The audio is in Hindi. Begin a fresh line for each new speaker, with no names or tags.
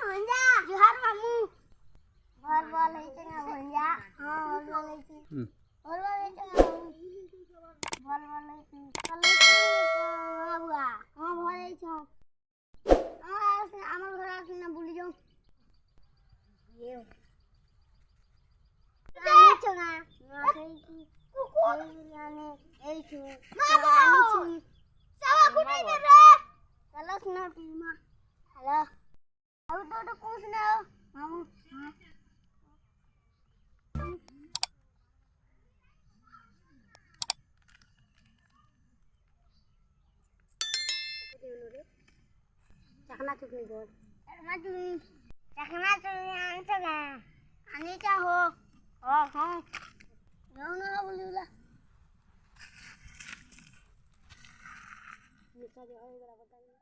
भंजा जोहार मामू भर बोल है चंगा भंजा हां बोल है छी बोल है चंगा बोल है छी कल बुआ हां भर है छ हां हमर घर से ना भूल जाओ ये आनी चंगा ना छी कुकुर यानी ए छी आनी छी सावा कुटी दे रे चलो सुना टीमा हेलो अब तो कौन सुनाओ मामू हां चखना चुकनी गोल चखना चुकनी आंसर है आने चाहो हां हां ना बोलूला निशा जो है बड़ा बता